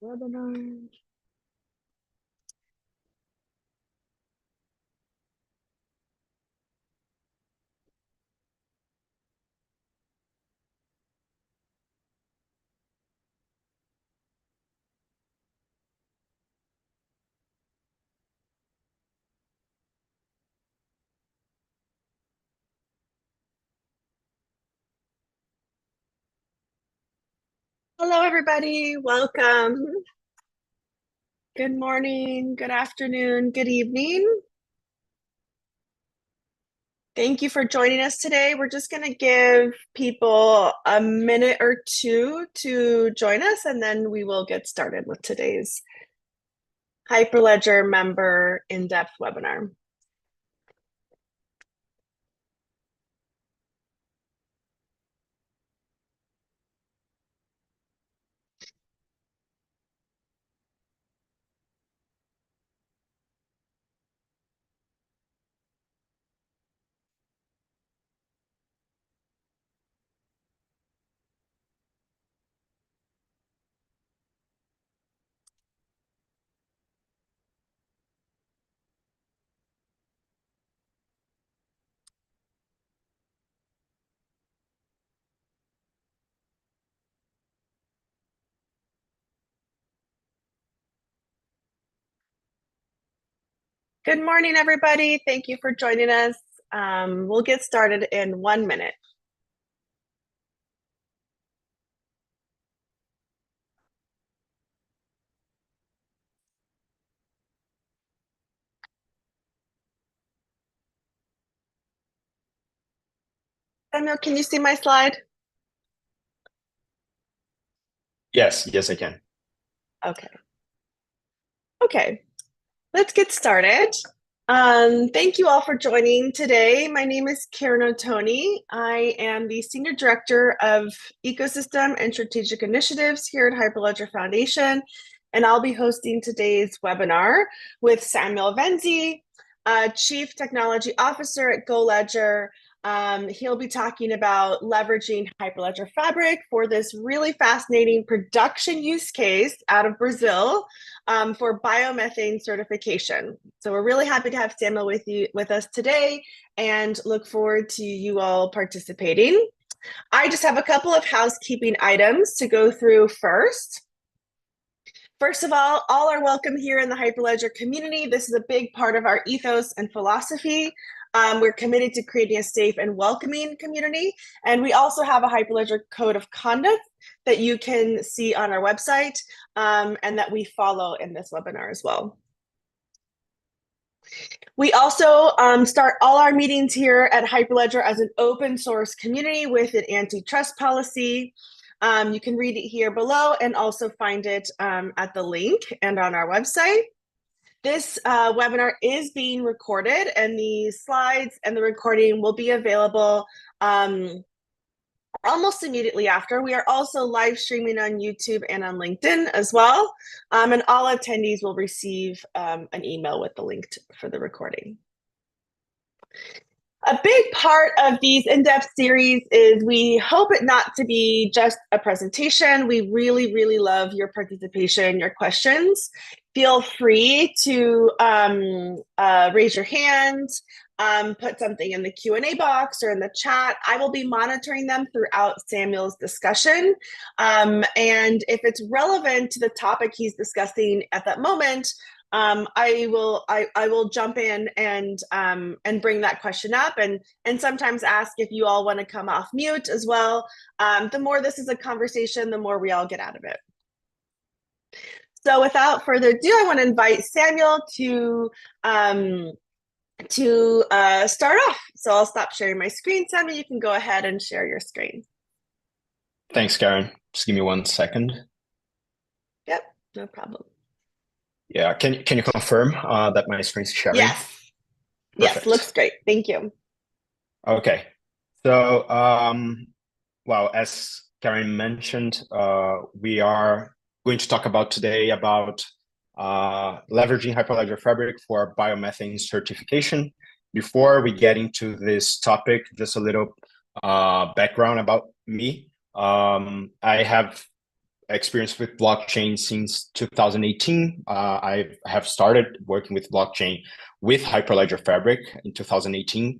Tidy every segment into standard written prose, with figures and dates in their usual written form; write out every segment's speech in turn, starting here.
Webinar. Hello, everybody. Welcome. Good morning, good afternoon, good evening. Thank you for joining us today. We're just going to give people a minute or two to join us, and then we will get started with today's Hyperledger member in-depth webinar. Good morning, everybody. Thank you for joining us. We'll get started in 1 minute. Samuel, can you see my slide? Yes, I can. Okay. Okay, let's get started. Thank you all for joining today. My name is Karen O'Toni. I am the Senior Director of Ecosystem and Strategic Initiatives here at Hyperledger Foundation, and I'll be hosting today's webinar with Samuel Venzi, Chief Technology Officer at Goledger. He'll be talking about leveraging Hyperledger Fabric for this really fascinating production use case out of Brazil for biomethane certification. So we're really happy to have Samuel with us today and look forward to you all participating. I just have a couple of housekeeping items to go through first. First of all are welcome here in the Hyperledger community. This is a big part of our ethos and philosophy. We're committed to creating a safe and welcoming community. And we also have a Hyperledger code of conduct that you can see on our website and that we follow in this webinar as well. We also start all our meetings here at Hyperledger as an open source community with an antitrust policy. You can read it here below and also find it at the link and on our website. This webinar is being recorded, and the slides and the recording will be available almost immediately after. We are also live streaming on YouTube and on LinkedIn as well. And all attendees will receive an email with the link for the recording. A big part of these in-depth series is we hope it not to be just a presentation. We really, really love your participation, your questions. Feel free to raise your hand, put something in the Q&A box or in the chat. I will be monitoring them throughout Samuel's discussion. And if it's relevant to the topic he's discussing at that moment, I will jump in and bring that question up and sometimes ask if you all want to come off mute as well. The more this is a conversation, the more we all get out of it. So without further ado, I want to invite Samuel to start off. So I'll stop sharing my screen. Samuel, you can go ahead and share your screen. Thanks, Karen. Just give me 1 second. Yep, no problem. Yeah, can you confirm that my screen's sharing? Yes. Perfect. Yes, looks great. Thank you. Okay. So, well, as Karen mentioned, we are going to talk about today about leveraging Hyperledger Fabric for biomethane certification. Before we get into this topic, just a little background about me. I have experience with blockchain since 2018. I have started working with blockchain with Hyperledger Fabric in 2018,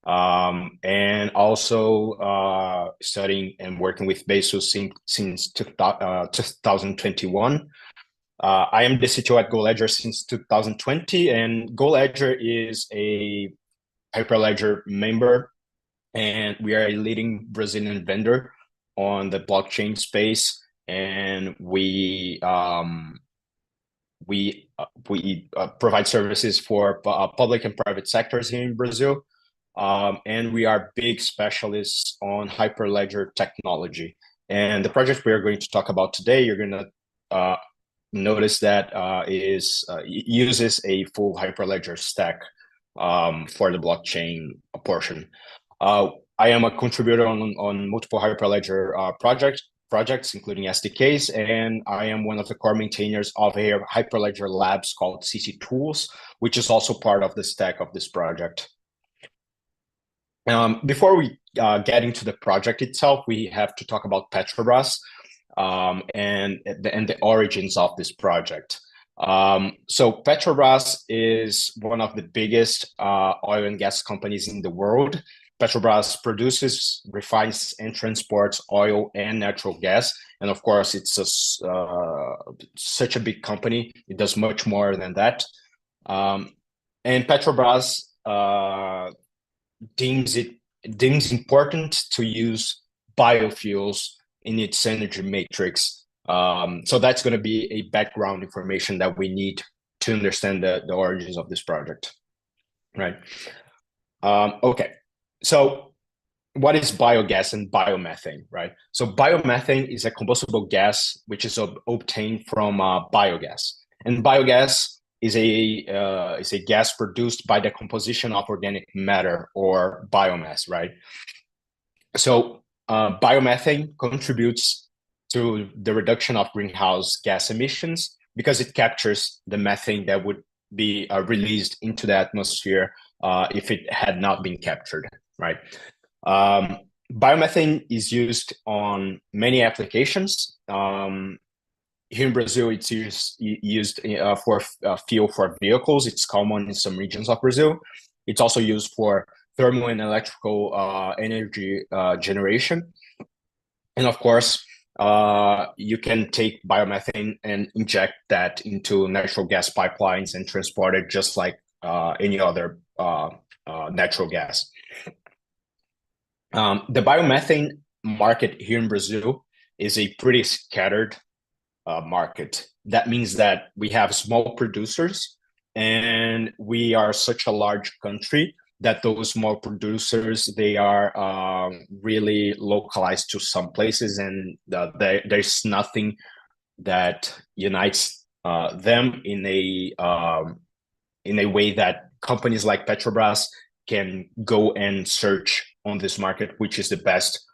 and also studying and working with Bezos since 2021. I am the CTO at Goledger since 2020, and Goledger is a Hyperledger member, and we are a leading Brazilian vendor on the blockchain space. And we provide services for public and private sectors here in Brazil, and we are big specialists on Hyperledger technology. And the project we are going to talk about today, you're going to notice that uses a full Hyperledger stack for the blockchain portion. I am a contributor on multiple Hyperledger projects, including SDKs, and I am one of the core maintainers of a Hyperledger labs called CC Tools, which is also part of the stack of this project. Before we get into the project itself, we have to talk about Petrobras and the origins of this project. So Petrobras is one of the biggest oil and gas companies in the world. Petrobras produces, refines, and transports oil and natural gas. And of course, it's such a big company. It does much more than that. And Petrobras deems important to use biofuels in its energy matrix. So that's going to be a background information that we need to understand the origins of this project, right? Okay, so what is biogas and biomethane, right? So biomethane is a combustible gas which is obtained from biogas, and biogas is a gas produced by the composition of organic matter or biomass, right? So biomethane contributes to the reduction of greenhouse gas emissions because it captures the methane that would be released into the atmosphere if it had not been captured, right? Biomethane is used on many applications. Here in Brazil, it's used for fuel for vehicles. It's common in some regions of Brazil. It's also used for thermal and electrical energy generation. And of course, you can take biomethane and inject that into natural gas pipelines and transport it just like any other natural gas. The biomethane market here in Brazil is a pretty scattered market. That means that we have small producers, and we are such a large country that those small producers, they are really localized to some places, and there's nothing that unites them in a way that companies like Petrobras can go and search on this market, which is the best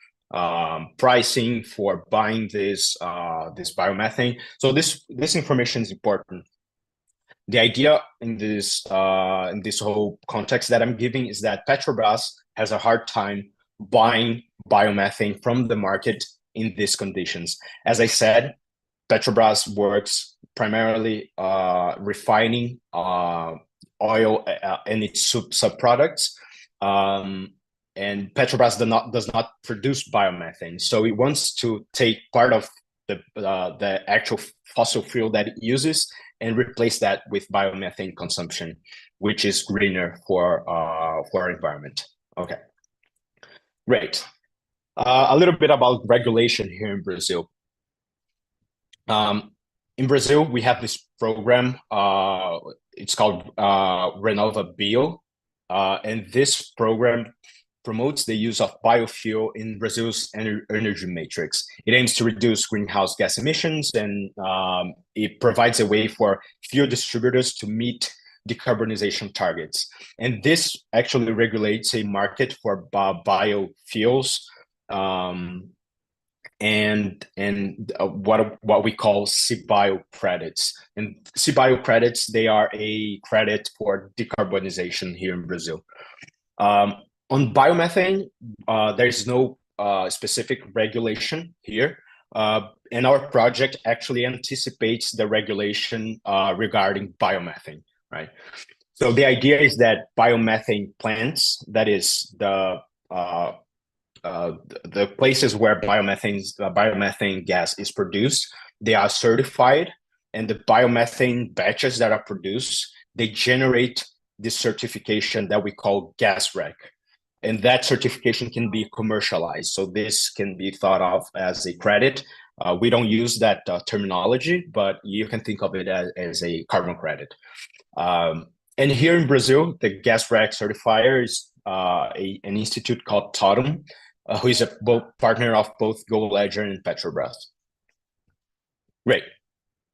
pricing for buying this biomethane. So this information is important. The idea in this whole context that I'm giving is that Petrobras has a hard time buying biomethane from the market in these conditions. As I said, Petrobras works primarily refining oil and its subproducts. And Petrobras does not produce biomethane, so it wants to take part of the actual fossil fuel that it uses and replace that with biomethane consumption, which is greener for our environment. Okay, great. A little bit about regulation here in Brazil. In Brazil, we have this program. It's called Renova Bio, and this program promotes the use of biofuel in Brazil's energy matrix. It aims to reduce greenhouse gas emissions, and it provides a way for fuel distributors to meet decarbonization targets. And this actually regulates a market for biofuels and what we call CBio credits. And CBio credits, they are a credit for decarbonization here in Brazil. On biomethane, there's no specific regulation here. And our project actually anticipates the regulation regarding biomethane, right? So the idea is that biomethane plants, that is uh, the places where biomethane gas is produced, they are certified, and the biomethane batches that are produced, they generate this certification that we call gas rec, and that certification can be commercialized. So this can be thought of as a credit. We don't use that terminology, but you can think of it as a carbon credit. And here in Brazil, the gas rec certifier is an institute called Totum, who is a partner of both Goledger and Petrobras. Great.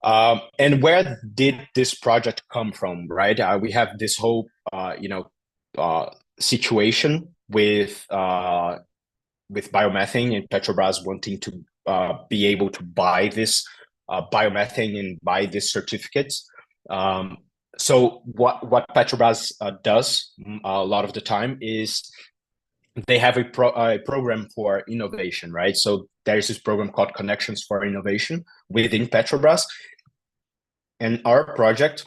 And where did this project come from, right? We have this whole, situation with biomethane and Petrobras wanting to be able to buy this biomethane and buy these certificates. So what Petrobras does a lot of the time is they have a program for innovation, right? So there's this program called Connections for Innovation within Petrobras. And our project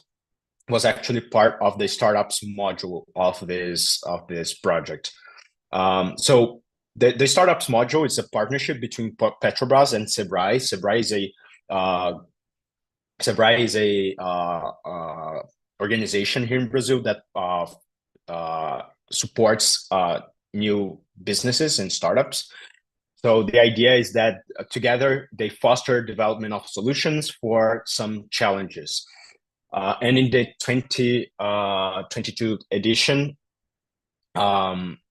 was actually part of the startups module of this project. So the startups module is a partnership between Petrobras and Sebrae. Sebrae is a organization here in Brazil that supports new businesses and startups. So the idea is that together they foster development of solutions for some challenges. And in the 2022 edition,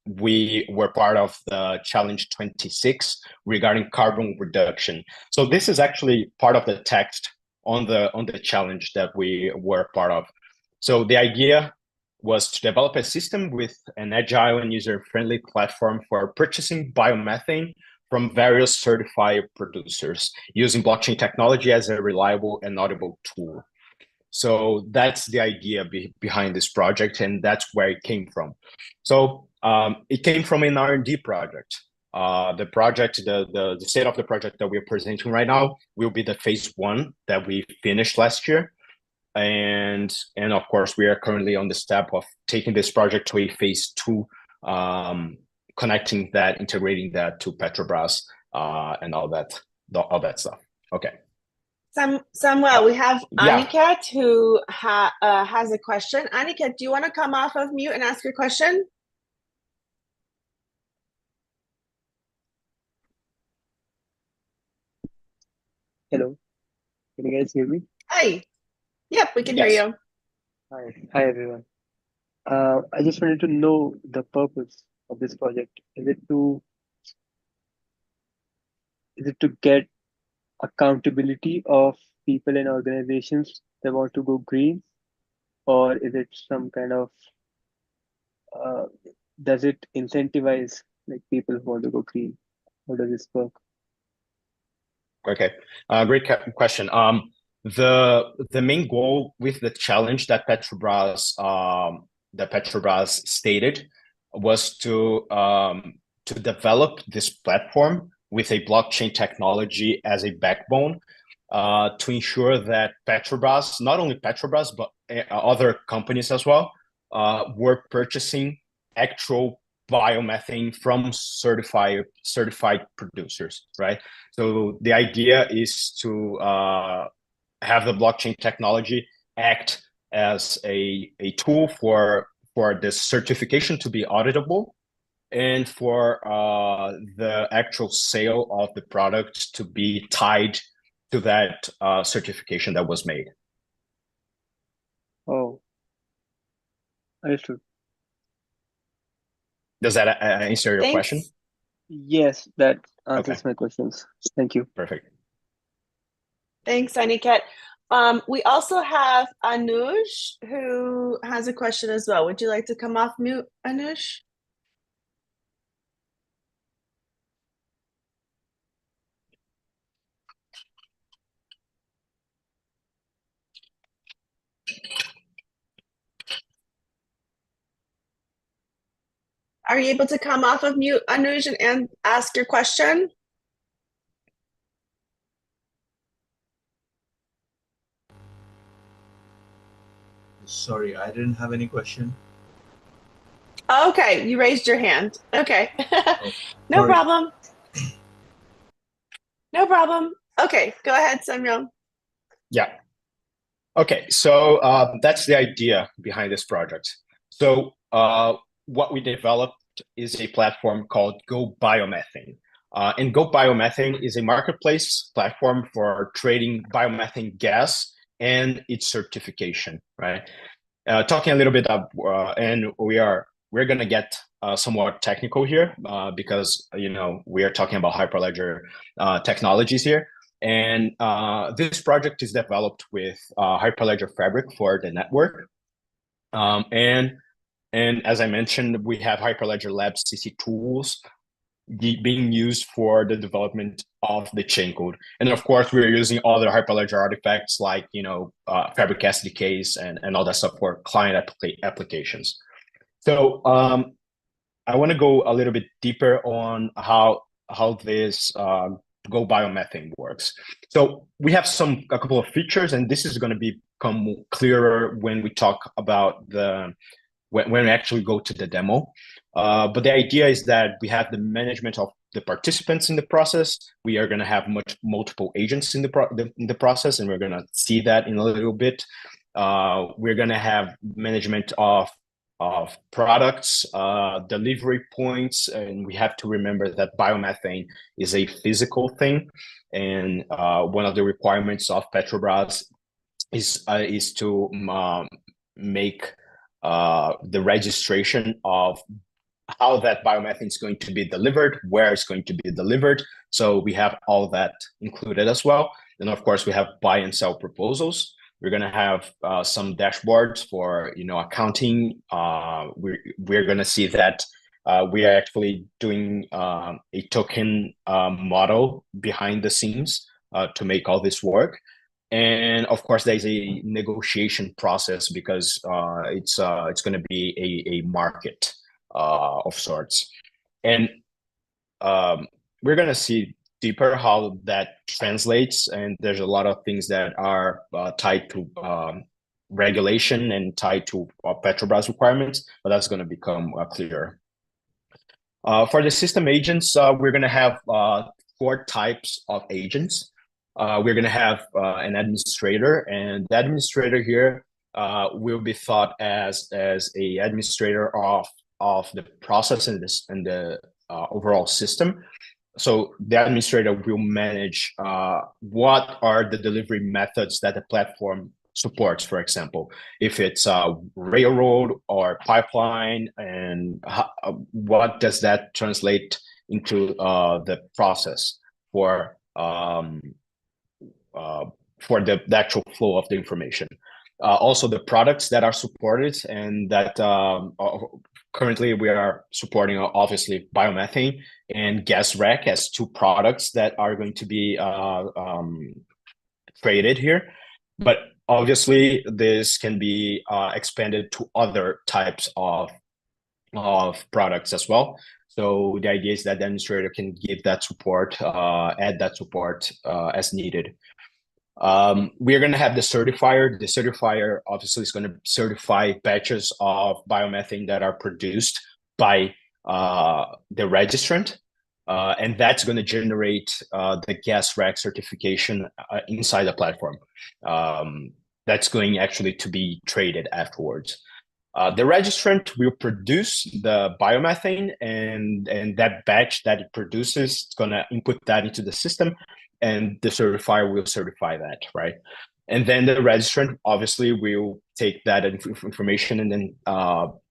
we were part of the Challenge 26 regarding carbon reduction. So this is actually part of the text on the challenge that we were part of. So the idea was to develop a system with an agile and user-friendly platform for purchasing biomethane from various certified producers using blockchain technology as a reliable and audible tool. So that's the idea behind this project, and that's where it came from. So it came from an R&D project. The project, the state of the project that we're presenting right now will be the phase 1 that we finished last year. And of course, we are currently on the step of taking this project to a phase 2, connecting that, integrating that to Petrobras, and all that stuff. Okay. Samuel, we have Yeah. Aniket who has a question. Aniket, do you want to come off of mute and ask your question? Hello, can you guys hear me? Hi. Yep, we can Yes. hear you. Hi everyone. I just wanted to know the purpose of this project. Is it to get accountability of people and organizations that want to go green, or is it some kind of does it incentivize like people who want to go green? How does this work? Okay, great question. The main goal with the challenge that Petrobras stated was to develop this platform with a blockchain technology as a backbone, to ensure that Petrobras, not only Petrobras but other companies as well, were purchasing actual biomethane from certified producers, right? So the idea is to have the blockchain technology act as a tool for this certification to be auditable, and for the actual sale of the product to be tied to that certification that was made. Oh, understood. Does that answer your question? Yes, that answers my questions. Thank you. Perfect. Thanks, Aniket. We also have Anush who has a question as well. Would you like to come off mute, Anush? Are you able to come off of mute, Anuj, and ask your question? Sorry, I didn't have any question. Okay, you raised your hand. Okay. Oh, No sorry. problem. No problem. Okay, go ahead, Samuel. Yeah. Okay, so that's the idea behind this project. So what we developed is a platform called Go Biomethane. And Go Biomethane is a marketplace platform for trading biomethane gas and its certification, right? Talking a little bit of, and we're gonna get somewhat technical here because we are talking about Hyperledger technologies here. And this project is developed with Hyperledger Fabric for the network. And as I mentioned, we have Hyperledger Labs CC tools being used for the development of the chain code. And of course, we're using other Hyperledger artifacts like, Fabric SDKs and all that stuff for client applications. So I want to go a little bit deeper on how this Go Biomethane works. So we have a couple of features, and this is going to become clearer when we talk about when we actually go to the demo. But the idea is that we have the management of the participants in the process. We are going to have multiple agents in the process, and we're going to see that in a little bit. We're going to have management of products, delivery points, and we have to remember that biomethane is a physical thing, and one of the requirements of Petrobras is to make the registration of how that biomethane is going to be delivered, where it's going to be delivered. So we have all that included as well. And of course, we have buy and sell proposals. We're going to have some dashboards for accounting. We're going to see that we are actually doing a token model behind the scenes to make all this work. And of course, there's a negotiation process because it's going to be a market of sorts. And we're going to see deeper how that translates. And there's a lot of things that are tied to regulation and tied to Petrobras requirements, but that's going to become clearer. For the system agents, we're going to have 4 types of agents. We're going to have an administrator, and the administrator here will be thought as a administrator of the process and the overall system. So the administrator will manage what are the delivery methods that the platform supports, for example, if it's a railroad or pipeline, and what does that translate into the process for the actual flow of the information. Also, the products that are supported and that currently we are supporting, obviously, biomethane and gas rec as 2 products that are going to be traded here. But obviously, this can be expanded to other types of products as well. So the idea is that the administrator can give that support, add that support as needed. We are going to have the certifier. The certifier obviously is going to certify batches of biomethane that are produced by the registrant. And that's going to generate the gas rack certification inside the platform. That's going actually to be traded afterwards. The registrant will produce the biomethane, and that batch that it produces, it's going to input that into the system, and the certifier will certify that, right? And then the registrant obviously will take that information and then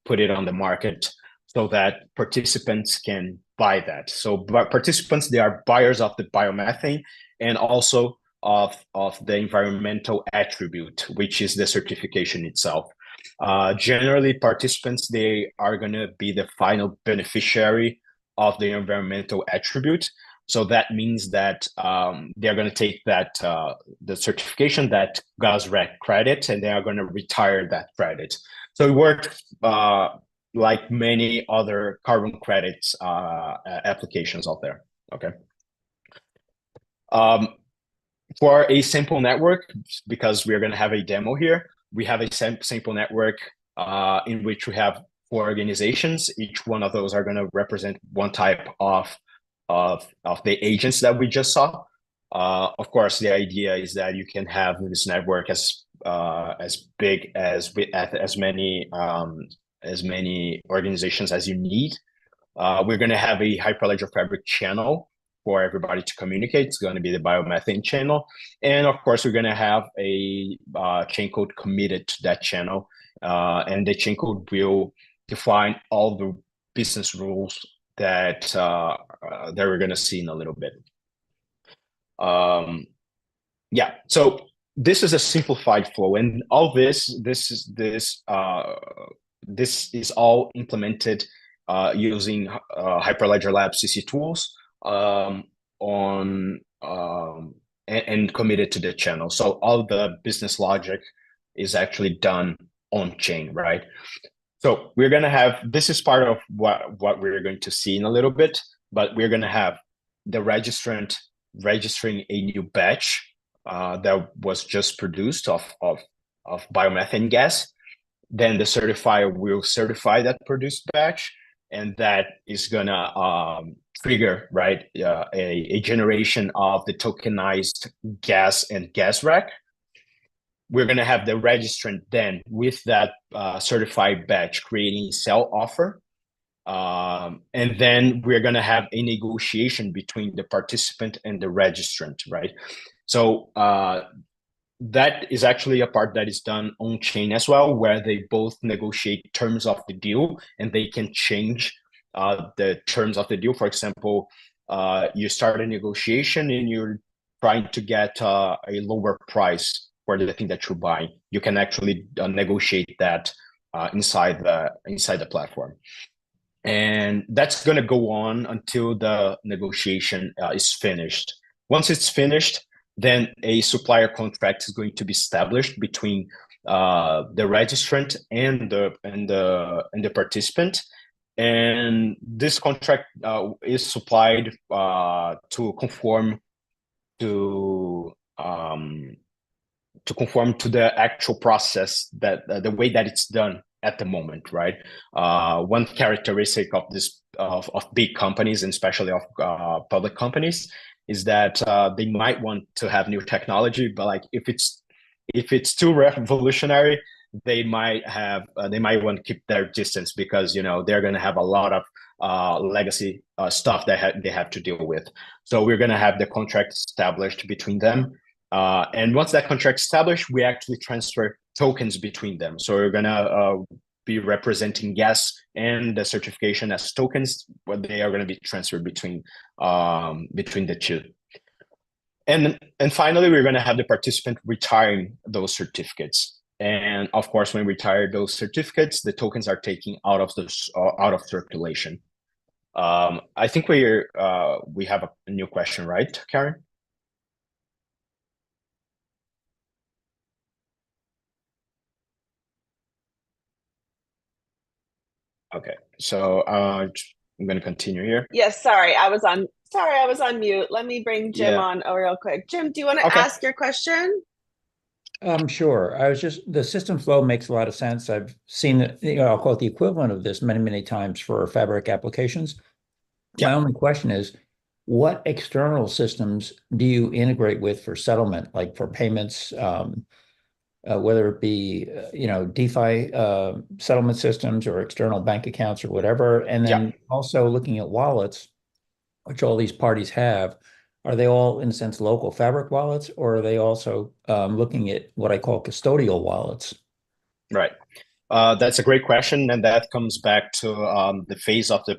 put it on the market so that participants can buy that. So participants, they are buyers of the biomethane and also of the environmental attribute, which is the certification itself. Generally, participants, they are going to be the final beneficiary of the environmental attribute. So that means that they're going to take that the certification, that GasRec credit, and they are going to retire that credit. So it works like many other carbon credits applications out there. Okay. For a simple network, because we're going to have a demo here, we have a sample network in which we have 4 organizations. Each one of those are going to represent one type of the agents that we just saw. Of course, the idea is that you can have this network as big as many organizations as you need. We're going to have a Hyperledger Fabric channel for everybody to communicate. It's going to be the Biomethane channel. And of course, we're going to have a chain code committed to that channel. And the chain code will define all the business rules that we're going to see in a little bit. Yeah, so this is a simplified flow, and all this is all implemented using Hyperledger Lab CC tools and committed to the channel. So all the business logic is actually done on chain, right? So we're going to have, this is part of what we're going to see in a little bit, but we're going to have the registrant registering a new batch that was just produced of biomethane gas. Then the certifier will certify that produced batch, and that is gonna trigger, right, a generation of the tokenized gas and gas rack. We're gonna have the registrant then with that certified batch creating a sell offer. And then we're going to have a negotiation between the participant and the registrant, right? So that is actually a part that is done on chain as well, where they both negotiate terms of the deal, and they can change the terms of the deal. For example, you start a negotiation and you're trying to get a lower price for the thing that you're buying. You can actually negotiate that inside the platform. And that's going to go on until the negotiation is finished. Once it's finished, then a supplier contract is going to be established between the registrant and the participant. And this contract is supplied to conform to the actual process, that the way that it's done at the moment, right? One characteristic of this of big companies, and especially of public companies, is that they might want to have new technology, but like if it's too revolutionary, they might want to keep their distance, because they're going to have a lot of legacy stuff that they have to deal with. So we're going to have the contract established between them. And once that contract is established, we actually transfer tokens between them. So we're going to be representing gas and the certification as tokens, but they are going to be transferred between the two. And finally, we're going to have the participant retiring those certificates. And of course, when we retire those certificates, the tokens are taken out of circulation. I think we have a new question, right, Karen? Okay, so I'm going to continue here. Yes, sorry, I was on mute. Let me bring Jim on real quick. Jim, do you want to ask your question? Sure. The system flow makes a lot of sense. I've seen it, I'll call it the equivalent of this many, many times for Fabric applications. Yeah. My only question is, what external systems do you integrate with for settlement, like for payments, whether it be, DeFi settlement systems or external bank accounts or whatever? And then also looking at wallets, which all these parties have, are they all, in a sense, local Fabric wallets, or are they also looking at what I call custodial wallets? Right. That's a great question, and that comes back to the phase of the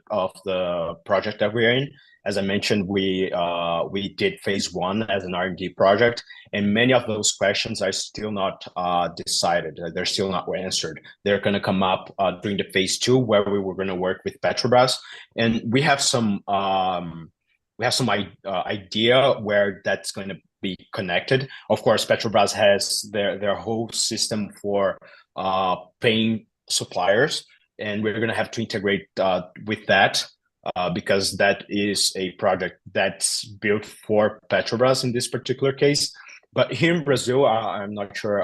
project that we're in. As I mentioned, we did phase 1 as an R&D project, and many of those questions are still not decided. They're still not answered. They're going to come up during the phase 2, where we were going to work with Petrobras, and we have some idea where that's going to be connected. Of course, Petrobras has their whole system for paying suppliers, and we're going to have to integrate with that. Because that is a project that's built for Petrobras in this particular case. But here in Brazil, I'm not sure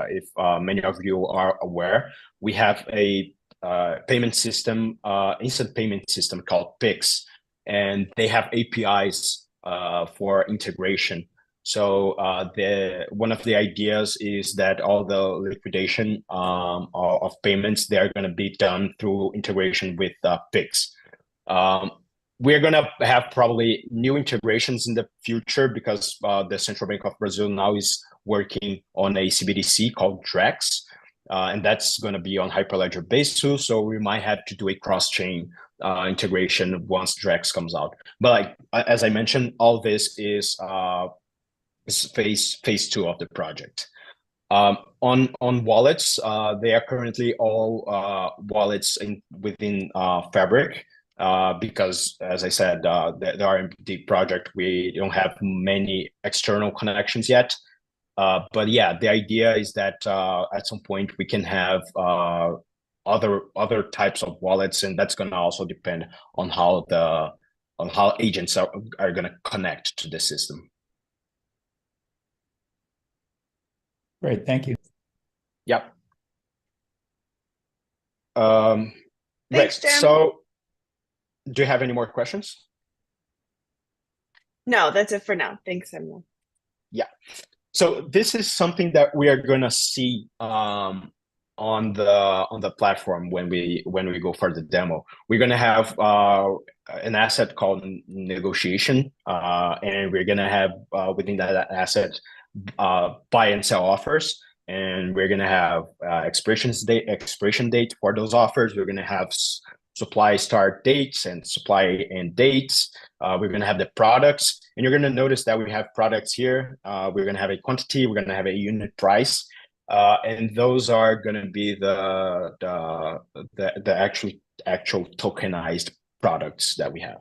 if many of you are aware, we have a payment system, instant payment system called Pix, and they have APIs for integration. So one of the ideas is that all the liquidation of payments, they're going to be done through integration with Pix. We're going to have probably new integrations in the future because the Central Bank of Brazil now is working on a CBDC called Drex, and that's going to be on Hyperledger base too. So we might have to do a cross-chain integration once Drex comes out. But like as I mentioned, all this is phase two of the project. On wallets, they are currently all wallets within Fabric. Because, as I said, the RMD project, we don't have many external connections yet. But yeah, the idea is that at some point we can have other types of wallets, and that's going to also depend on how agents are going to connect to the system. Great, thank you. Yep. Thanks, Right. Jim. So, do you have any more questions? No, that's it for now. Thanks, Samuel. Yeah. So this is something that we are going to see on the platform when we go for the demo. We're going to have an asset called negotiation, and we're going to have within that asset buy and sell offers, and we're going to have expiration date for those offers. We're going to have supply start dates and supply end dates. We're going to have the products, and you're going to notice that we have products here. We're going to have a quantity. We're going to have a unit price, and those are going to be the actual tokenized products that we have.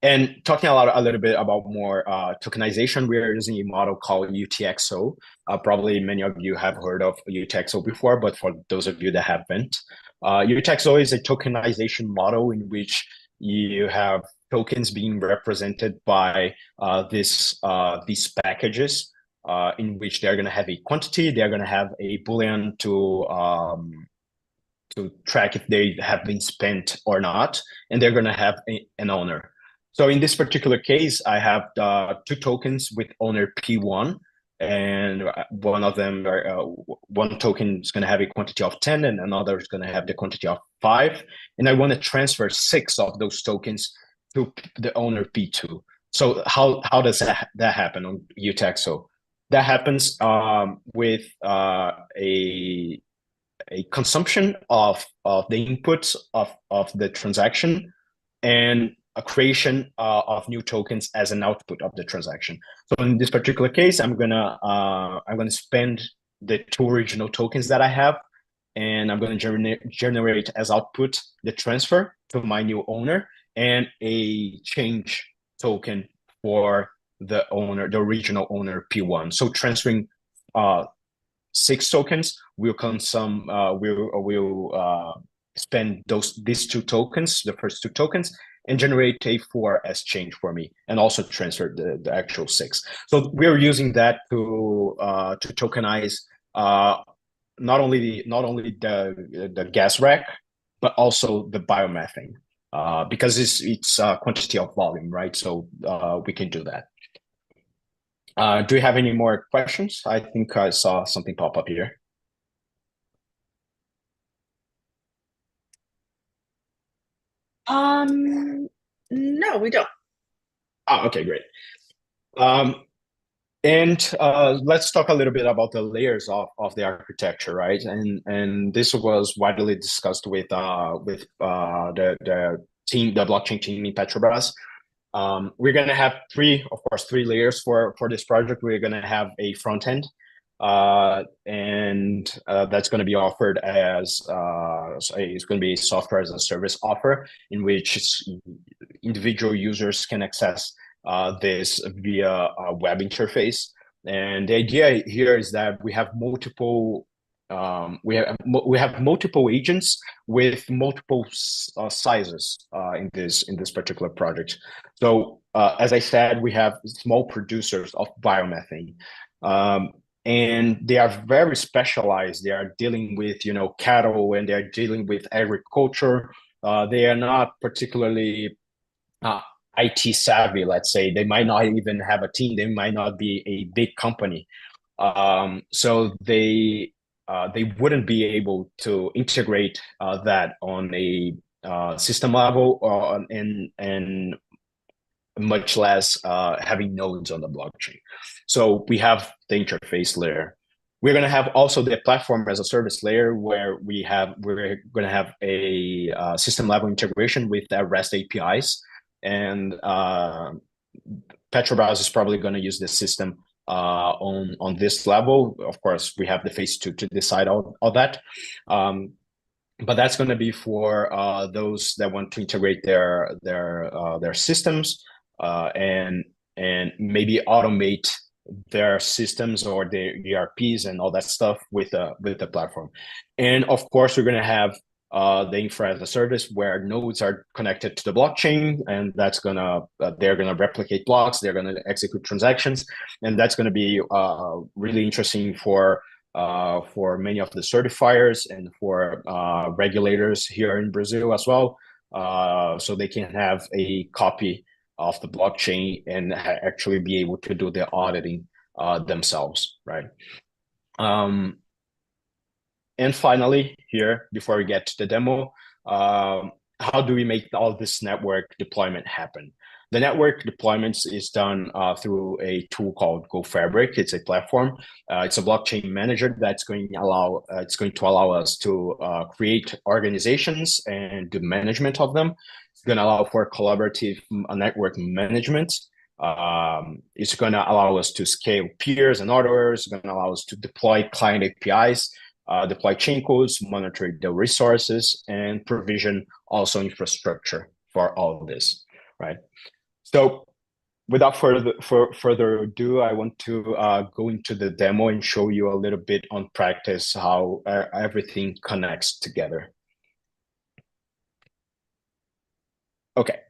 And talking a little bit about more tokenization, we are using a model called UTXO. Probably many of you have heard of UTXO before, but for those of you that haven't, UTXO is a tokenization model in which you have tokens being represented by these packages, in which they're going to have a quantity, they're going to have a Boolean to track if they have been spent or not, and they're going to have an owner. So in this particular case, I have two tokens with owner P1, and one of them, one token is going to have a quantity of 10, and another is going to have the quantity of 5. And I want to transfer 6 of those tokens to the owner P2. So how does that happen on UTXO? That happens with a consumption of the inputs of the transaction, and a creation of new tokens as an output of the transaction. So in this particular case, I'm gonna spend the 2 original tokens that I have, and I'm gonna generate as output the transfer to my new owner and a change token for the original owner P1. So transferring 6 tokens will consume will spend these 2 tokens, the first 2 tokens, and generate a 4 as change for me, and also transfer the actual 6. So we're using that to tokenize not only the gas rack, but also the biomethane, because it's a quantity of volume, right? So we can do that. Do you have any more questions? I think I saw something pop up here. No, we don't. Oh, okay, great. And let's talk a little bit about the layers of the architecture, right? And this was widely discussed with the team, the blockchain team in Petrobras. We're going to have 3 layers for this project. We're going to have a front end, and that's going to be offered as it's going to be a software as a service offer, in which individual users can access this via a web interface. And the idea here is that we have multiple we have multiple agents with multiple sizes in this particular project. So as I said, we have small producers of biomethane, and they are very specialized. They are dealing with cattle, and they are dealing with agriculture. They are not particularly IT savvy, let's say. They might not even have a team. They might not be a big company. So they wouldn't be able to integrate that on a system level, and much less having nodes on the blockchain. So we have the interface layer. We're going to have also the platform as a service layer, where we're going to have a system level integration with the REST APIs, and Petrobras is probably going to use this system on this level. Of course, we have the phase 2 to decide all that. But that's going to be for those that want to integrate their systems and maybe automate their systems or their ERPs and all that stuff with the platform. And of course, we're going to have the infra as a service, where nodes are connected to the blockchain, and that's they're gonna replicate blocks, they're gonna execute transactions, and that's gonna be really interesting for many of the certifiers and for regulators here in Brazil as well, so they can have a copy of the blockchain and actually be able to do the auditing themselves, right? And finally, here, before we get to the demo, how do we make all this network deployment happen? The network deployments is done through a tool called Fabric. It's a platform. It's a blockchain manager that's going to allow us to create organizations and do management of them. It's going to allow for collaborative network management. It's going to allow us to scale peers and orders. It's going to allow us to deploy client APIs, deploy chain codes, monitor the resources, and provision also infrastructure for all of this, right? So without further ado, I want to go into the demo and show you a little bit on practice how everything connects together. Okay.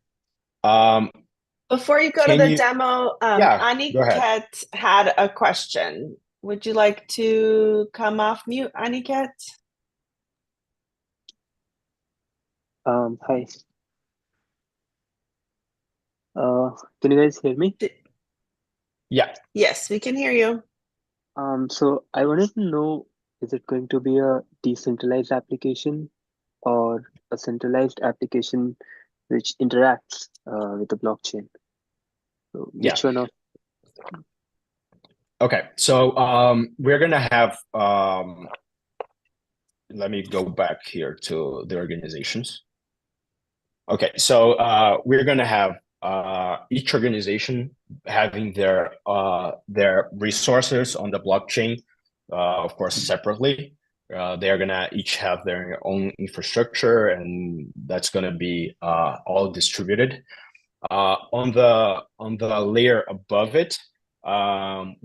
Before you go to the demo, Yeah, Aniket had a question. Would you like to come off mute, Aniket? Hi. Can you guys hear me? Yeah. Yes, we can hear you. So I wanted to know, is it going to be a decentralized application or a centralized application which interacts with the blockchain? So which one of? Okay, so we're gonna have let me go back here to the organizations. Okay, so we're gonna have each organization having their resources on the blockchain, of course, separately. They're gonna each have their own infrastructure, and that's gonna be all distributed. On the layer above it,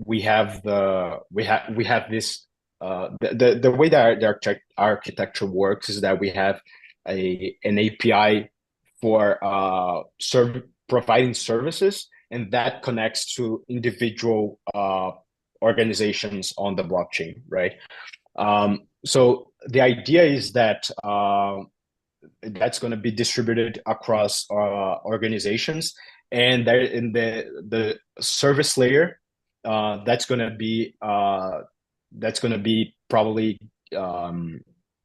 we have this. The way that the architecture works is that we have an API for providing services, and that connects to individual organizations on the blockchain, right? So the idea is that that's going to be distributed across organizations, and there in the service layer, that's going to be probably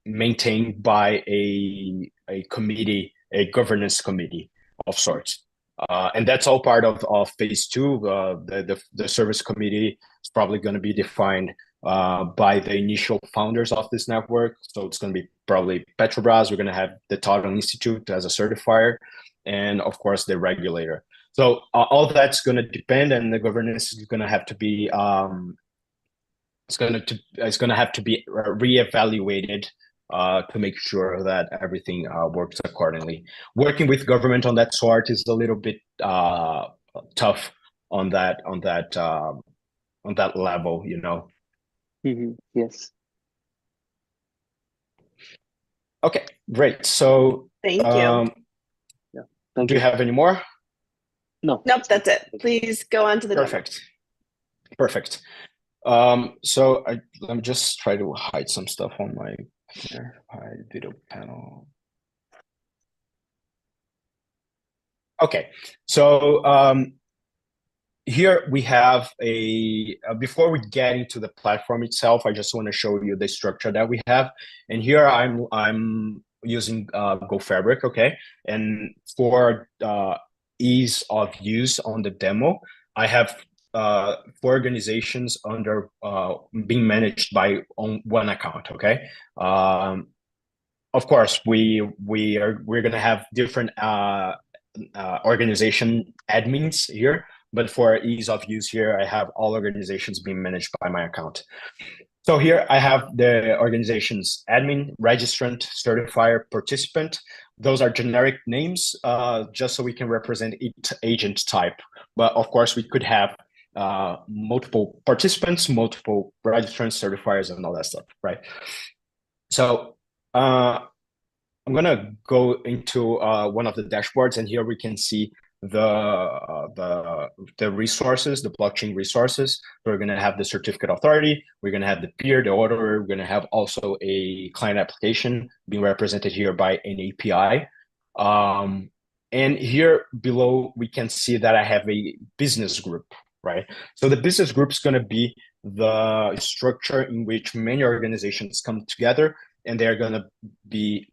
maintained by a committee, a governance committee of sorts, and that's all part of phase 2. The service committee is probably going to be defined by the initial founders of this network. So it's going to be probably Petrobras. We're going to have the Total Institute as a certifier, and of course the regulator. So all that's going to depend, and the governance is going to have to be it's going to have to be reevaluated to make sure that everything works accordingly. Working with government on that sort is a little bit tough on that level, you know. Yes. Okay, great. So Thank you. Thank do you you. have any more? No. Nope, that's it. Please go on to the demo. Perfect. So let me just try to hide some stuff on my here. Hide video panel. Okay, so here we have before we get into the platform itself, I just want to show you the structure that we have. And here I'm using Go Fabric, okay? And for ease of use on the demo, I have 4 organizations under being managed by on one account, okay? Of course, we're gonna have different organization admins here, but for ease of use here, I have all organizations being managed by my account. So here I have the organizations admin, registrant, certifier, participant. Those are generic names, just so we can represent each agent type. But of course, we could have multiple participants, multiple registrants, certifiers, and all that stuff, right? So I'm gonna go into one of the dashboards, and here we can see the resources, the blockchain resources. So we're gonna have the certificate authority, we're gonna have the peer, the order, we're gonna have also a client application being represented here by an API. And here below, we can see that I have a business group, right? So the business group is gonna be the structure in which many organizations come together, and they're going to be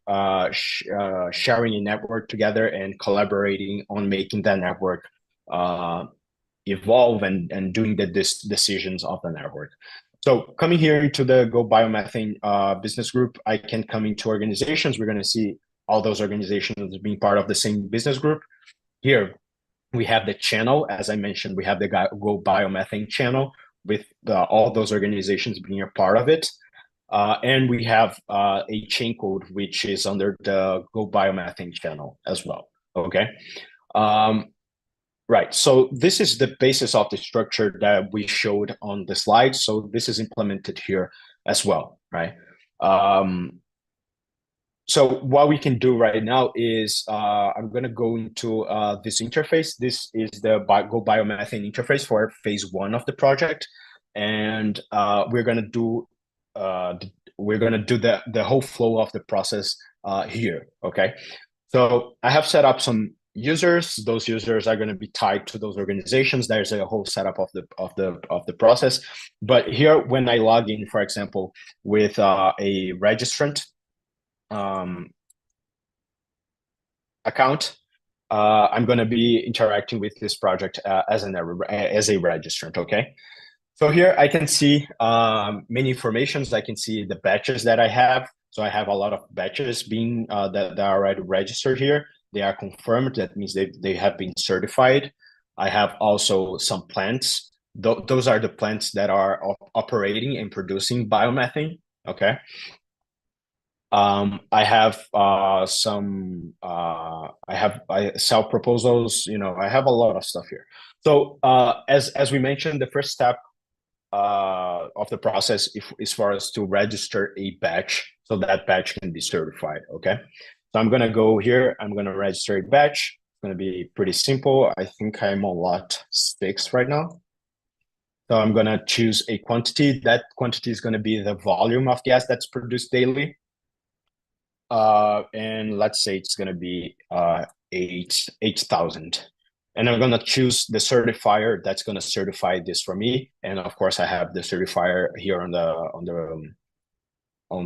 sharing a network together and collaborating on making that network evolve and doing the decisions of the network. So coming here into the Go Biomethane business group, I can come into organizations. We're going to see all those organizations being part of the same business group. Here, we have the channel. As I mentioned, we have the Go Biomethane channel with all those organizations being a part of it. And we have a chain code, which is under the Go Biomethane channel as well, okay? Right, so this is the basis of the structure that we showed on the slide. So this is implemented here as well, right? So what we can do right now is I'm going to go into this interface. This is the Go Biomethane interface for phase 1 of the project. And we're going to do the whole flow of the process here, okay? So I have set up some users. Those users are going to be tied to those organizations. There's a whole setup of the process. But here, when I log in, for example, with a registrant account, I'm going to be interacting with this project as a registrant, okay? So here I can see many informations. I can see the batches that I have. So I have a lot of batches being that are already registered here. They are confirmed. That means they have been certified. I have also some plants. Those are the plants that are operating and producing biomethane. Okay. I have I sell proposals. I have a lot of stuff here. So as we mentioned, the first step of the process is for us to register a batch, so that batch can be certified. Okay, so I'm gonna go here. I'm gonna register a batch. It's gonna be pretty simple. I think I'm on lot 6 right now. So I'm gonna choose a quantity. That quantity is gonna be the volume of gas that's produced daily. And let's say it's gonna be 8,000. And I'm gonna choose the certifier that's gonna certify this for me. And of course, I have the certifier here on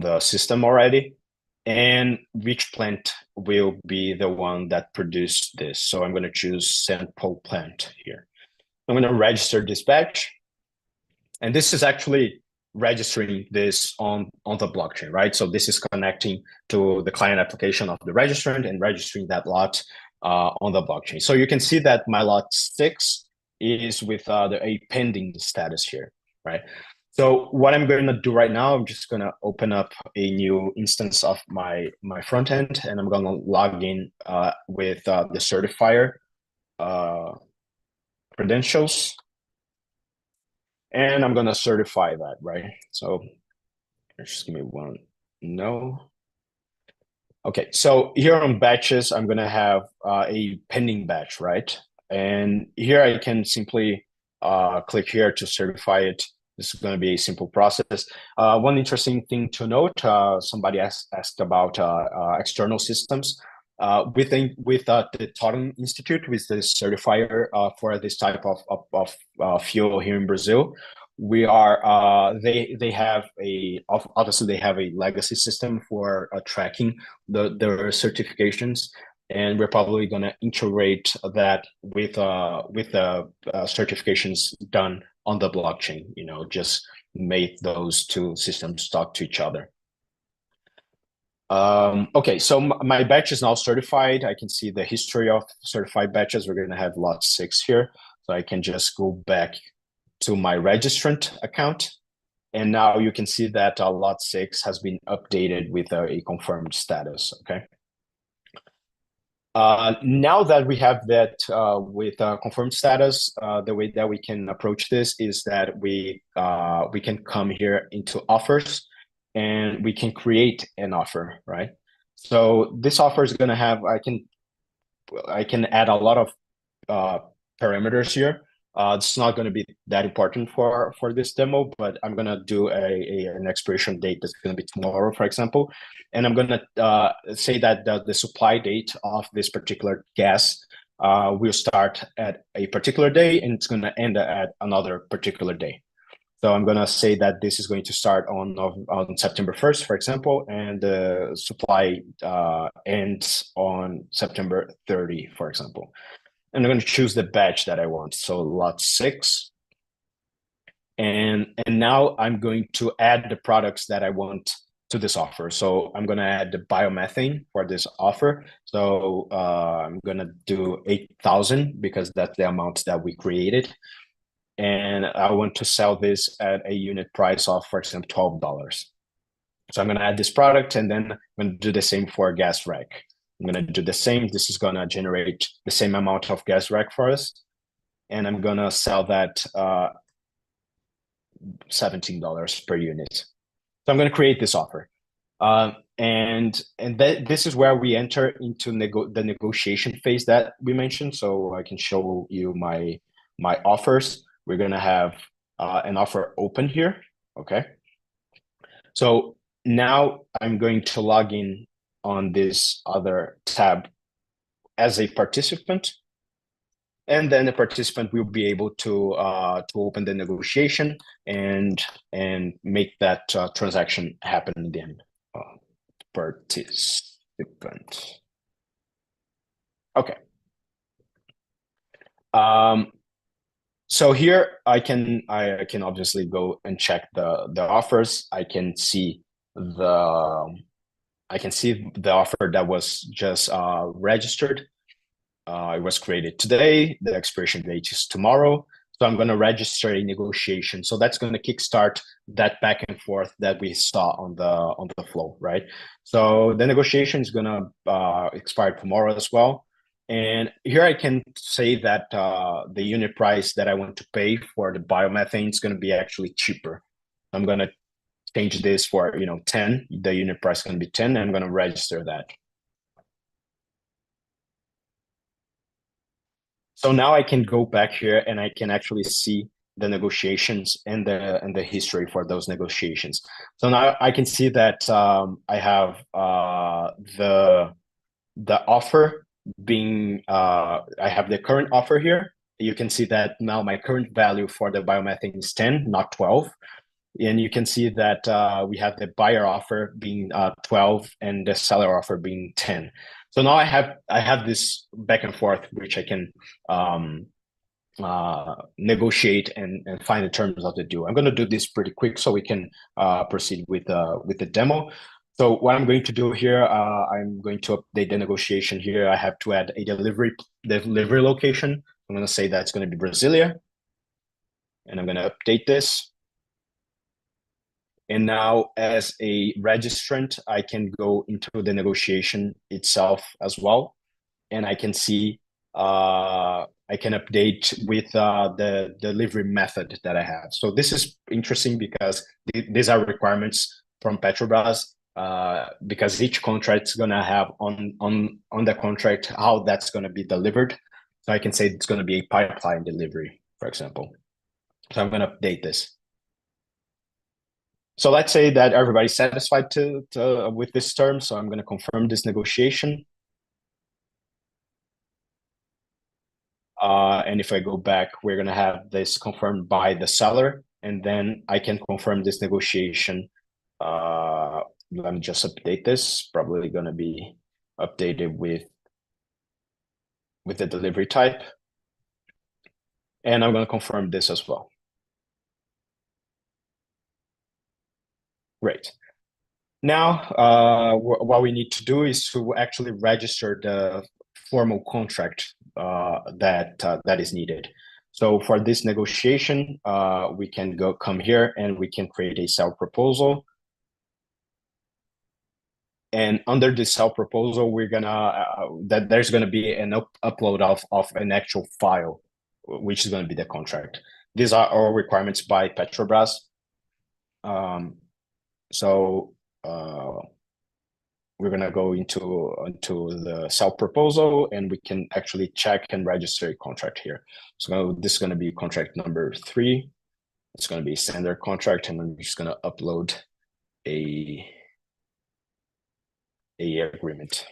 the system already. And which plant will be the one that produced this? So I'm gonna choose sample plant here. I'm gonna register this batch, and this is actually registering this on the blockchain, right? So this is connecting to the client application of the registrant and registering that lot on the blockchain. So you can see that my lot 6 is with a pending status here, right? So what I'm going to do right now, I'm just going to open up a new instance of my front end, and I'm going to log in with the certifier credentials. And I'm going to certify that, right? So just give me one. No. Okay, so here on batches, I'm going to have a pending batch, right? And here I can simply click here to certify it. This is going to be a simple process. One interesting thing to note, somebody asked about external systems. With the Totem Institute, with the certifier for this type of fuel here in Brazil, we are they have obviously they have a legacy system for tracking their certifications, and we're probably going to integrate that with the certifications done on the blockchain, just make those two systems talk to each other. Okay, so my batch is now certified. I can see the history of certified batches. We're going to have lot 6 here, so I can just go back to my registrant account, and now you can see that lot 6 has been updated with a confirmed status. Okay. Now that we have that with confirmed status, the way that we can approach this is that we can come here into offers, and we can create an offer, right? So this offer is going to have, I can add a lot of parameters here. It's not going to be that important for this demo, but I'm going to do an expiration date that's going to be tomorrow, for example. And I'm going to say that the supply date of this particular gas will start at a particular day, and it's going to end at another particular day. So I'm going to say that this is going to start on September 1st, for example, and the supply ends on September 30, for example. And I'm going to choose the batch that I want. So lot 6. And now I'm going to add the products that I want to this offer. So I'm going to add the biomethane for this offer. So I'm going to do 8,000 because that's the amount that we created. And I want to sell this at a unit price of, for example, $12. So I'm going to add this product, and then I'm going to do the same for gas rack. I'm going to do the same. This is going to generate the same amount of gas rack for us. And I'm going to sell that $17 per unit. So I'm going to create this offer. And this is where we enter into the negotiation phase that we mentioned. So I can show you my offers. We're going to have an offer open here. Okay. So now I'm going to log in on this other tab as a participant. And then the participant will be able to open the negotiation and make that transaction happen in the end. Participant. Okay. So here I can obviously go and check the offers. I can see the offer that was just registered. It was created today. The expiration date is tomorrow. So I'm going to register a negotiation. So that's going to kickstart that back and forth that we saw on the flow, right? So the negotiation is going to expire tomorrow as well. And here I can say that the unit price that I want to pay for the biomethane is going to be actually cheaper. I'm going to change this for 10. The unit price is going to be 10, and I'm going to register that. So now I can go back here and I can actually see the negotiations and the history for those negotiations. So now I can see that I have the offer being I have the current offer here. You can see that now my current value for the biomethane is 10, not 12. And you can see that we have the buyer offer being 12 and the seller offer being 10. So now I have this back and forth, which I can negotiate and find the terms of the deal. I'm going to do this pretty quick so we can proceed with the demo. So what I'm going to do here, I'm going to update the negotiation here. I have to add a delivery location. I'm going to say that's going to be Brasilia, and I'm going to update this. And now as a registrant, I can go into the negotiation itself as well. And I can see, I can update with the delivery method that I have. So this is interesting because these are requirements from Petrobras. because each contract is going to have on the contract how that's going to be delivered. So I can say it's going to be a pipeline delivery, for example. So I'm going to update this. So let's say that everybody's satisfied with this term. So I'm going to confirm this negotiation. And if I go back, we're going to have this confirmed by the seller. And then I can confirm this negotiation. Let me just update this. Probably going to be updated with the delivery type. And I'm going to confirm this as well. Great. Now, what we need to do is to actually register the formal contract that is needed. So for this negotiation, we can come here and we can create a sell proposal. And under the sell proposal, we're gonna there's gonna be an upload of an actual file, which is gonna be the contract. These are all requirements by Petrobras. So we're gonna go into the sell proposal, and we can actually check and register a contract here. So this is gonna be contract number 3. It's gonna be standard contract, and I'm just gonna upload a agreement.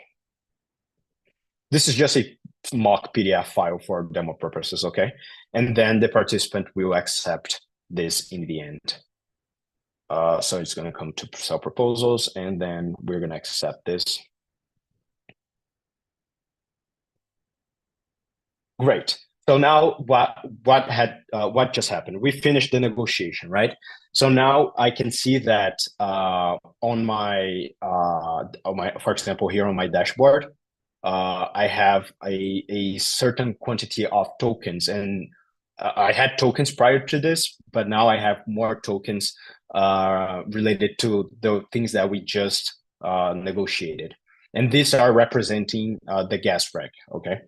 This is just a mock PDF file for demo purposes, okay? And then the participant will accept this in the end. So it's going to come to sell proposals, and then we're going to accept this. Great. So now what just happened? We finished the negotiation, right? So now I can see that on my for example, here on my dashboard, I have a certain quantity of tokens, and I had tokens prior to this, but now I have more tokens related to the things that we just negotiated. And these are representing the gas rack, okay?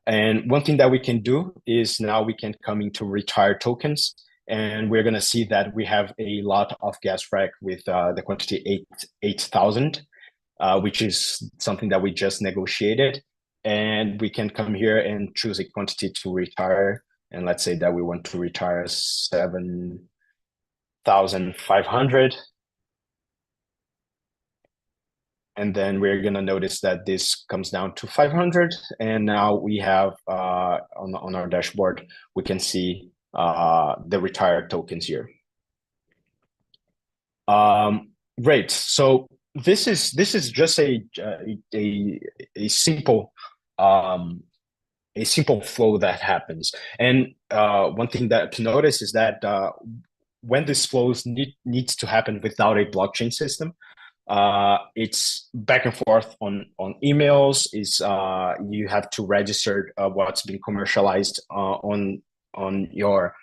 And one thing that we can do is now we can come into retire tokens, and we're going to see that we have a lot of gas rack with the quantity 8,000, which is something that we just negotiated. And we can come here and choose a quantity to retire. And let's say that we want to retire 7,500. And then we're going to notice that this comes down to 500. And now we have on our dashboard, we can see the retired tokens here. Great. So this is just a simple flow that happens. And one thing that to notice is that when this flows needs to happen without a blockchain system, it's back and forth on emails. Is you have to register what's been commercialized on your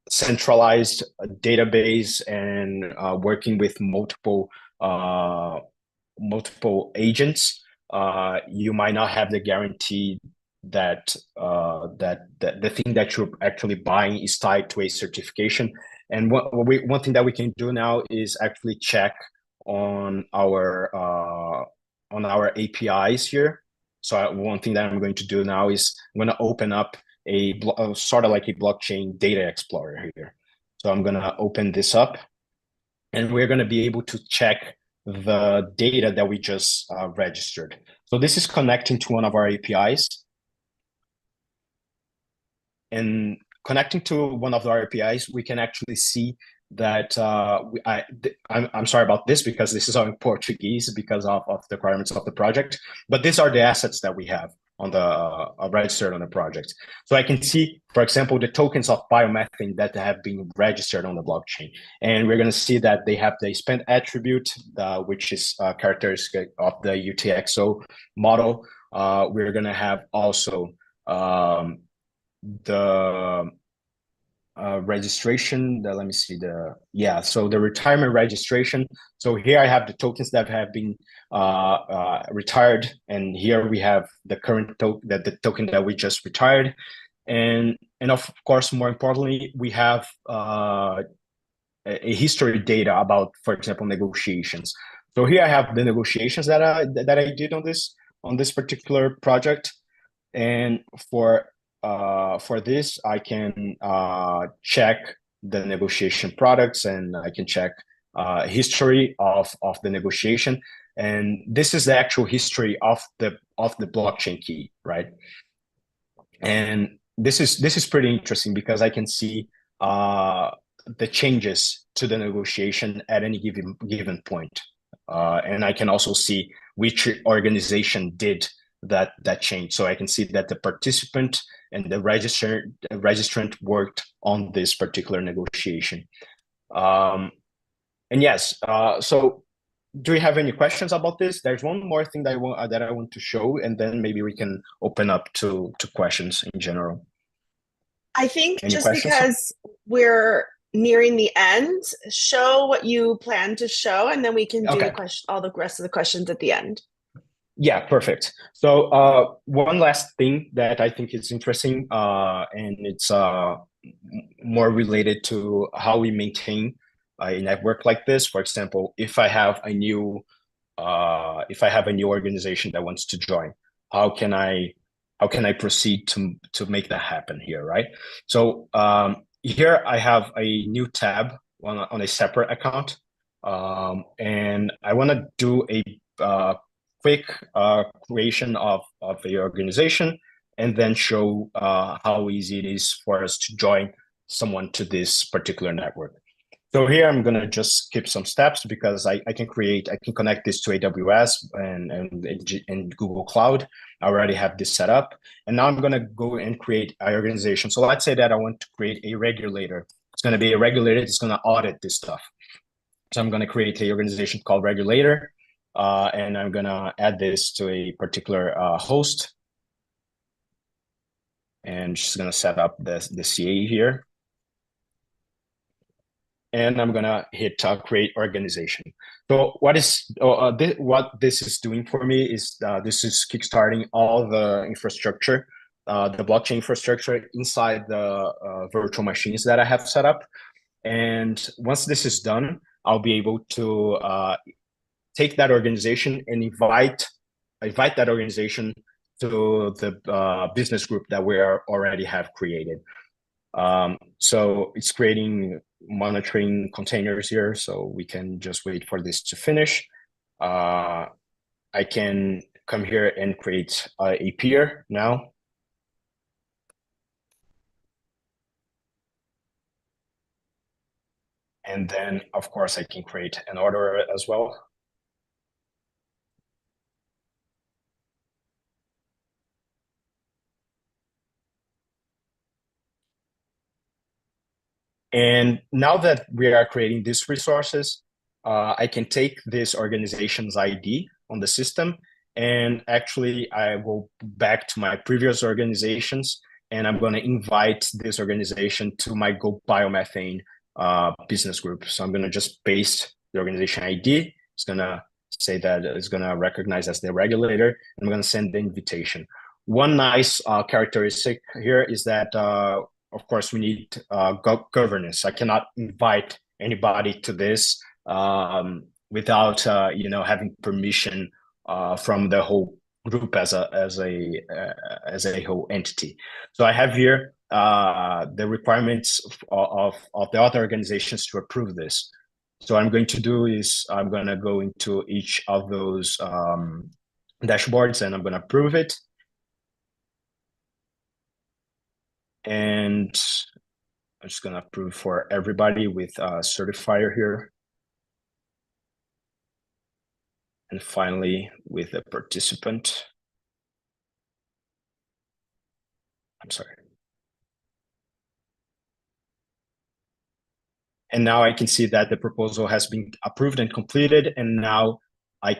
centralized database, and working with multiple agents. You might not have the guarantee that the thing that you're actually buying is tied to a certification. And one thing that we can do now is actually check on our APIs here. So one thing that I'm going to do now is I'm going to open up a sort of like a blockchain data explorer here. So I'm going to open this up, and we're going to be able to check the data that we just registered. So this is connecting to one of our APIs. And connecting to one of our APIs, we can actually see that I'm sorry about this, because this is all in Portuguese because of the requirements of the project. But these are the assets that we have on the registered on the project. So I can see, for example, the tokens of biomethane that have been registered on the blockchain. And we're going to see that they have the spent attribute, which is characteristic of the UTXO model. We're going to have also the registration. Let me see so the retirement registration. So here I have the tokens that have been retired, and here we have the current the token that we just retired, and of course, more importantly, we have a history data about, for example, negotiations. So here I have the negotiations that I did on this particular project, and for this I can check the negotiation products, and I can check history of the negotiation, and this is the actual history of the blockchain key, right? And this is pretty interesting because I can see the changes to the negotiation at any given point, and I can also see which organization did that change. So I can see that the participant and the registrant worked on this particular negotiation. And yes, so do you have any questions about this? There's one more thing that I want to show, and then maybe we can open up to questions in general. I think Any just questions? because we're nearing the end, show what you plan to show, and then we can do Okay. all the rest of the questions at the end. Yeah, perfect. So one last thing that I think is interesting, and it's more related to how we maintain a network like this. For example, if I have a new organization that wants to join, how can I proceed to make that happen here, right? So here I have a new tab on a separate account, and I want to do a quick creation of a organization, and then show how easy it is for us to join someone to this particular network. So here I'm gonna just skip some steps because I can connect this to AWS and Google Cloud. I already have this set up, and now I'm gonna go and create an organization. So let's say that I want to create a regulator. It's gonna be a regulator. It's gonna audit this stuff. So I'm gonna create an organization called regulator, and I'm gonna add this to a particular host, and just gonna set up the CA here. And I'm gonna hit create organization. So what this is doing for me is this is kickstarting all the infrastructure, the blockchain infrastructure inside the virtual machines that I have set up. And once this is done, I'll be able to take that organization and invite that organization to the business group that we already have created. So it's creating monitoring containers here, so we can just wait for this to finish. I can come here and create a peer now. And then, of course, I can create an order as well. And now that we are creating these resources, I can take this organization's ID on the system, and actually I will back to my previous organizations, and I'm going to invite this organization to my Go Biomethane business group. So I'm going to just paste the organization ID. It's going to say that it's going to recognize as the regulator, and I'm going to send the invitation. One nice characteristic here is that of course, we need governance. I cannot invite anybody to this without having permission from the whole group as a whole entity. So I have here the requirements of the other organizations to approve this. So what I'm going to do is I'm going to go into each of those dashboards, and I'm going to approve it. And I'm just gonna approve for everybody with a certifier here. And finally, with a participant. I'm sorry. And now I can see that the proposal has been approved and completed. And now I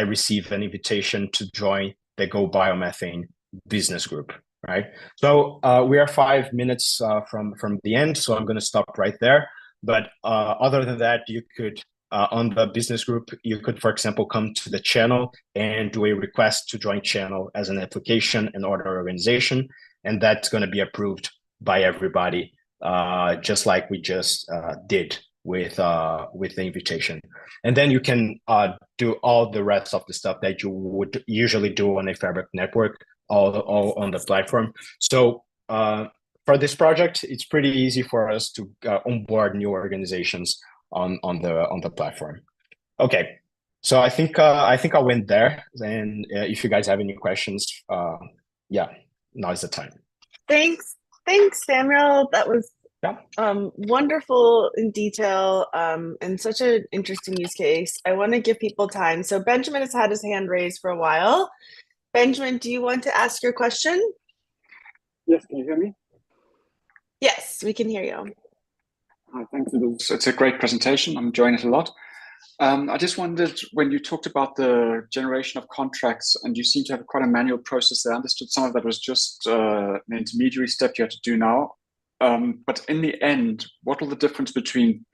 receive an invitation to join the Go Biomethane business group. Right. So we are 5 minutes from the end, so I'm going to stop right there. But other than that, you could, on the business group, you could, for example, come to the channel and do a request to join channel as an application and order organization. And that's going to be approved by everybody, just like we just did with the invitation, and then you can do all the rest of the stuff that you would usually do on a Fabric network, all on the platform. So for this project, it's pretty easy for us to onboard new organizations on the platform. Okay, so I think I'll end there. And if you guys have any questions, yeah, now is the time. Thanks, Samuel. That was wonderful in detail, and such an interesting use case. I want to give people time. So Benjamin has had his hand raised for a while. Benjamin, do you want to ask your question? Yes, can you hear me? Yes, we can hear you. Thanks. It's a great presentation. I'm enjoying it a lot. I just wondered, when you talked about the generation of contracts, and you seem to have quite a manual process there, I understood some of that was just an intermediary step you had to do now. But in the end, what will the difference between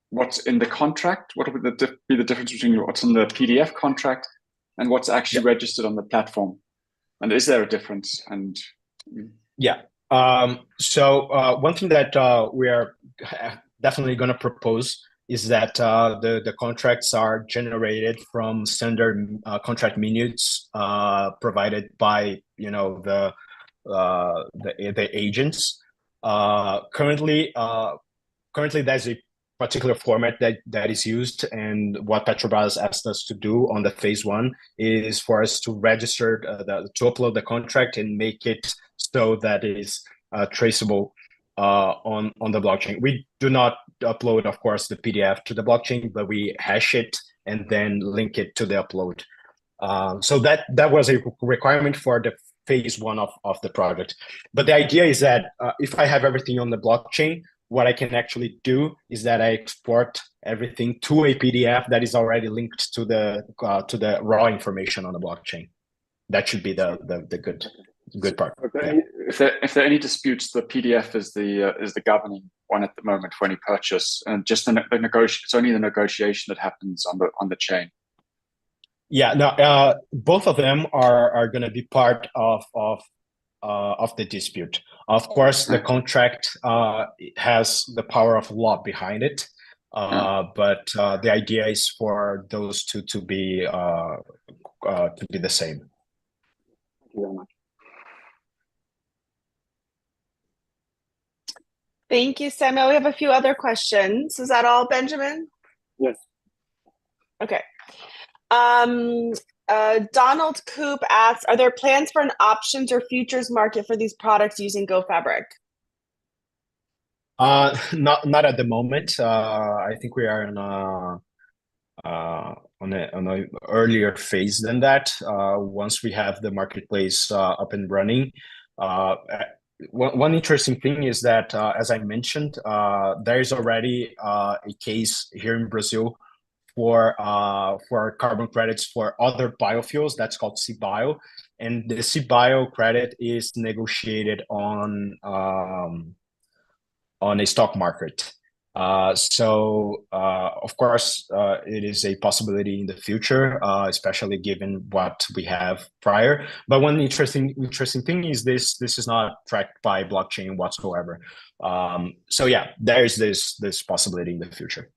what's in the contract, what will be the difference between what's on the PDF contract and what's actually registered on the platform? And is there a difference? And yeah. So one thing that we are definitely going to propose is that the contracts are generated from standard contract minutes provided by the agents. Currently, there's a particular format that is used, and what Petrobras asked us to do on the phase 1 is for us to register to upload the contract and make it so that it is traceable on the blockchain. We do not upload, of course, the PDF to the blockchain, but we hash it and then link it to the upload. So that was a requirement for the phase 1 of the project. But the idea is that if I have everything on the blockchain, what I can actually do is that I export everything to a PDF that is already linked to the raw information on the blockchain. That should be the good part. Okay. Yeah. If there are any disputes, the PDF is the governing one at the moment for any purchase, and just it's only the negotiation that happens on the chain. Yeah, no, both of them are going to be part of the dispute. Of course, the contract has the power of law behind it, but the idea is for those two to be the same. Thank you very much. Thank you, Samuel. We have a few other questions. Is that all, Benjamin? Yes. Okay. Donald Coop asks, are there plans for an options or futures market for these products using GoFabric? Not at the moment. I think we are on an earlier phase than that. Once we have the marketplace up and running, one interesting thing is that, as I mentioned, there is already a case here in Brazil for carbon credits for other biofuels. That's called CBio, and the CBio credit is negotiated on a stock market. So of course, it is a possibility in the future, especially given what we have prior. But one interesting thing is this is not tracked by blockchain whatsoever. So yeah, there is this possibility in the future.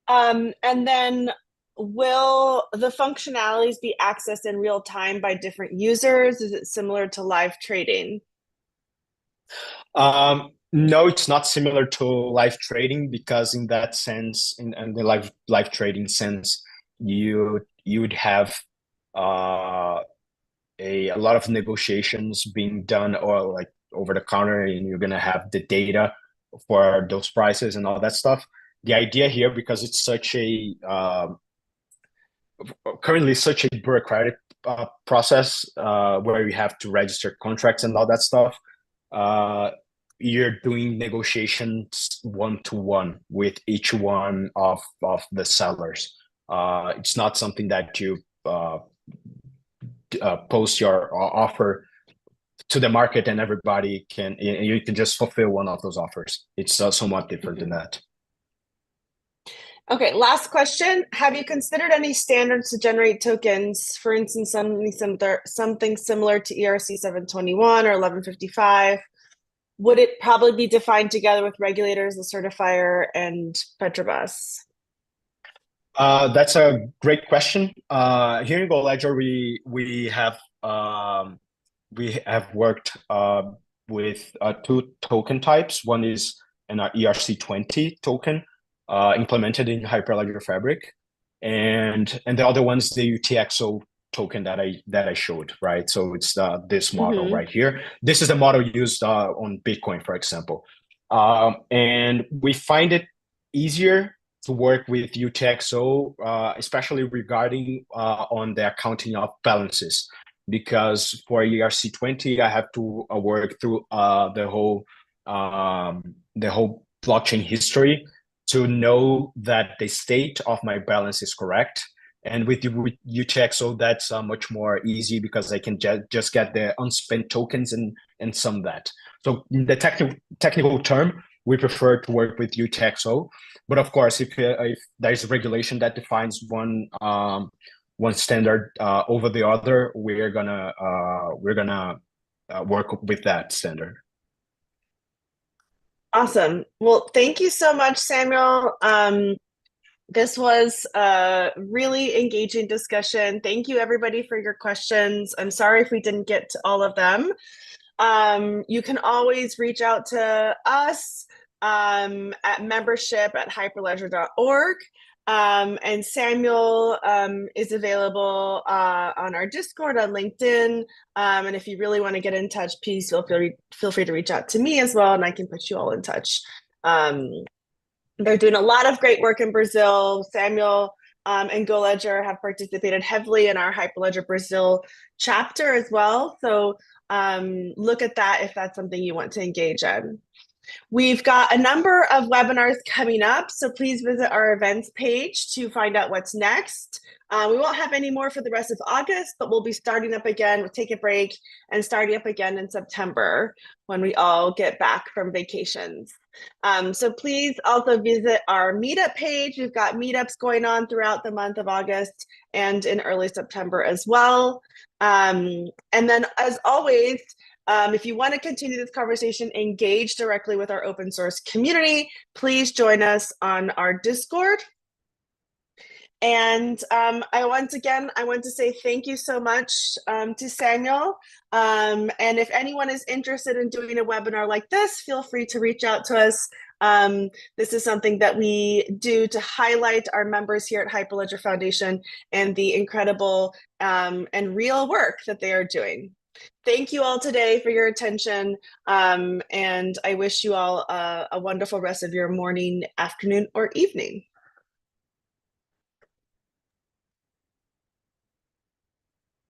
And then will the functionalities be accessed in real time by different users? Is it similar to live trading? No, it's not similar to live trading, because in that sense, in the live trading sense, you would have a lot of negotiations being done, or like over the counter, and you're gonna have the data for those prices and all that stuff. The idea here, because it's such a currently such a bureaucratic process where you have to register contracts and all that stuff, you're doing negotiations one-to-one with each one of the sellers. It's not something that you post your offer to the market and everybody you can just fulfill one of those offers. It's somewhat different than that. Okay, last question. Have you considered any standards to generate tokens? For instance, something similar to ERC 721 or 1155? would it probably be defined together with regulators, the certifier, and Petrobras? That's a great question. Here in Goledger, we have worked with two token types. One is an ERC20 token implemented in Hyperledger Fabric, and the other one's the UTXO token that I showed, right? So it's this model right here. This is the model used on Bitcoin, for example, and we find it easier to work with UTXO, especially regarding on the accounting of balances, because for ERC20, I have to work through the whole blockchain history to know that the state of my balance is correct. And with UTXO, that's much more easy because I can just get the unspent tokens and sum that. So in the technical term, we prefer to work with UTXO. But of course, if there's a regulation that defines one standard over the other, we're gonna work with that standard. Awesome. Well, thank you so much, Samuel. This was a really engaging discussion. Thank you, everybody, for your questions. I'm sorry if we didn't get to all of them. You can always reach out to us at membership@hyperledger.org. And Samuel is available on our Discord, on LinkedIn. And if you really want to get in touch, please feel free to reach out to me as well, and I can put you all in touch. They're doing a lot of great work in Brazil. Samuel and Goledger have participated heavily in our Hyperledger Brazil chapter as well. So look at that if that's something you want to engage in. We've got a number of webinars coming up, so please visit our events page to find out what's next. We won't have any more for the rest of August, but we'll be starting up again. We'll take a break and starting up again in September when we all get back from vacations. So please also visit our meetup page. We've got meetups going on throughout the month of August and in early September as well. And then, as always, if you want to continue this conversation, engage directly with our open source community, please join us on our Discord. And I want to say thank you so much to Samuel. And if anyone is interested in doing a webinar like this, feel free to reach out to us. This is something that we do to highlight our members here at Hyperledger Foundation and the incredible and real work that they are doing. Thank you all today for your attention, and I wish you all a wonderful rest of your morning, afternoon, or evening.